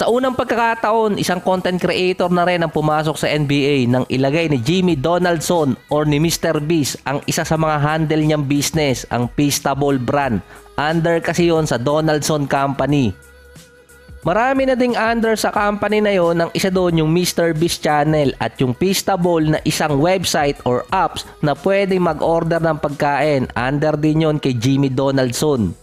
Sa unang pagkakataon, isang content creator na rin ang pumasok sa NBA nang ilagay ni Jimmy Donaldson or ni Mr. Beast ang isa sa mga handle niyang business, ang Feastable brand. Under kasi yon sa Donaldson Company. Marami na ding under sa company na yon, ang isa doon yung Mr. Beast channel at yung Feastable na isang website or apps na pwedeng mag-order ng pagkain. Under din yon kay Jimmy Donaldson.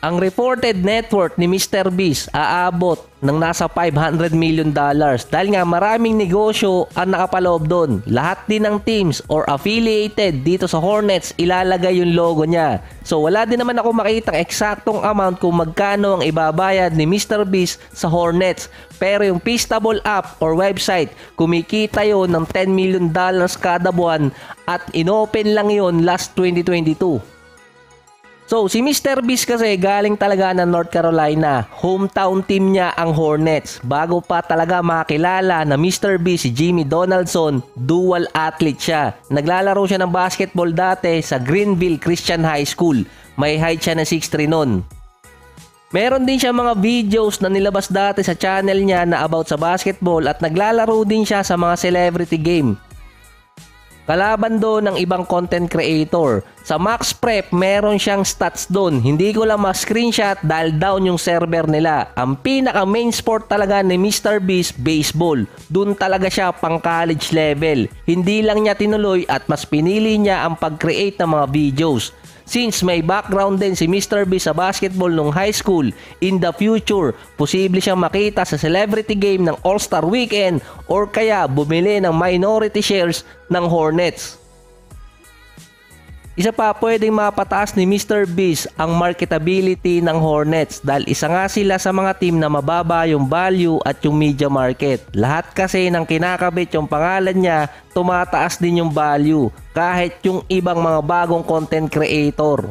Ang reported net worth ni Mr. Beast aabot ng nasa $500 million dahil nga maraming negosyo ang nakapaloob doon. Lahat din ng teams or affiliated dito sa Hornets ilalagay yung logo niya. So wala din naman ako makitang eksaktong amount kung magkano ang ibabayad ni Mr. Beast sa Hornets. Pero yung Feastable app or website, kumikita yon ng $10 million kada buwan at inopen lang yon last 2022. So, si Mr. Beast kasi galing talaga ng North Carolina. Hometown team niya ang Hornets. Bago pa talaga makilala na Mr. Beast si Jimmy Donaldson, dual athlete siya. Naglalaro siya ng basketball dati sa Greenville Christian High School. May height siya na 6'3" nun. Meron din siya mga videos na nilabas dati sa channel niya na about sa basketball at naglalaro din siya sa mga celebrity game. Kalaban doon ng ibang content creator. Sa Max Prep, meron siyang stats doon. Hindi ko lang ma-screenshot dahil down yung server nila. Ang pinaka main sport talaga ni Mr. Beast, baseball. Doon talaga siya pang college level. Hindi lang niya tinuloy at mas pinili niya ang pag-create ng mga videos. Since may background din si Mr. Beast sa basketball nung high school, in the future, posible siyang makita sa celebrity game ng All-Star Weekend or kaya bumili ng minority shares ng Hornets. Isa pa, pwedeng mapataas ni Mr. Beast ang marketability ng Hornets dahil isa nga sila sa mga team na mababa yung value at yung media market. Lahat kasi ng kinakabit yung pangalan niya, tumataas din yung value kahit yung ibang mga bagong content creator.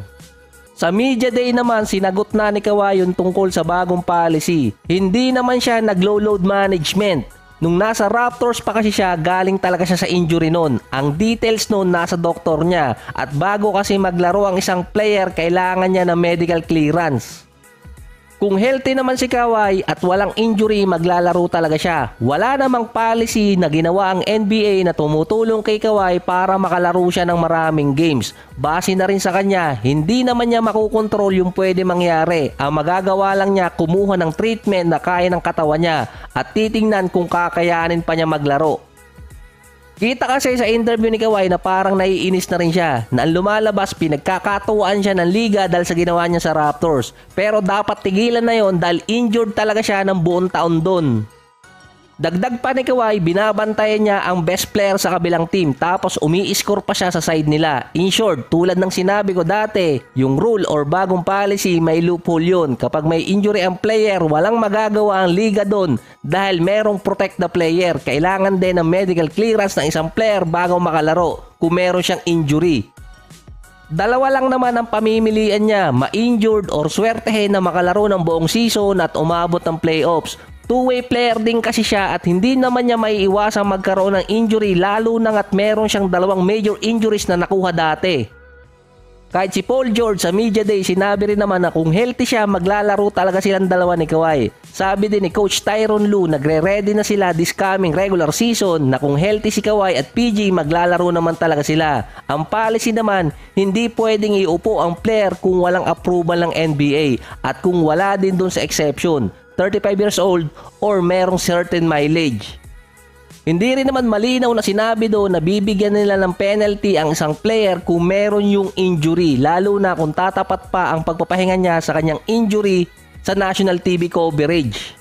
Sa Media Day naman, sinagot na ni Kawhi yung tungkol sa bagong policy. Hindi naman siya nag-low load management. Nung nasa Raptors pa kasi siya, galing talaga siya sa injury noon. Ang details noon nasa doktor niya. At bago kasi maglaro ang isang player, kailangan niya ng medical clearance. Kung healthy naman si Kawhi at walang injury, maglalaro talaga siya. Wala namang policy na ginawa ang NBA na tumutulong kay Kawhi para makalaro siya ng maraming games. Base na rin sa kanya, hindi naman niya makukontrol yung pwede mangyari. Ang magagawa lang niya, kumuha ng treatment na kaya ng katawan niya at titingnan kung kakayanin pa niya maglaro. Kita kasi sa interview ni Kawhi na parang naiinis na rin siya na ang lumalabas pinagkakatuwaan siya ng liga dahil sa ginawa niya sa Raptors. Pero dapat tigilan na yon dahil injured talaga siya ng buong taon doon. Dagdag pa ni Kawhi, binabantayan niya ang best player sa kabilang team tapos umi-score pa siya sa side nila. In short, tulad ng sinabi ko dati, yung rule or bagong policy may loophole yun. Kapag may injury ang player, walang magagawa ang liga doon dahil merong protect the player. Kailangan din ng medical clearance ng isang player bago makalaro kung meron siyang injury. Dalawa lang naman ang pamimilian niya, ma-injured or swertehin na makalaro ng buong season at umabot ng playoffs. Two-way player din kasi siya at hindi naman niya maiiwasang magkaroon ng injury lalo na at meron siyang dalawang major injuries na nakuha dati. Kahit si Paul George sa Media Day, sinabi rin naman na kung healthy siya, maglalaro talaga silang dalawa ni Kawhi. Sabi din ni Coach Tyronn Lue, nagre-ready na sila this coming regular season na kung healthy si Kawhi at PG, maglalaro naman talaga sila. Ang policy naman, hindi pwedeng iupo ang player kung walang approval ng NBA at kung wala din dun sa exception. 35 years old or merong certain mileage. Hindi rin naman malinaw na sinabi doon na bibigyan nila ng penalty ang isang player kung meron yung injury, lalo na kung tatapat pa ang pagpapahinga niya sa kanyang injury sa national TV coverage.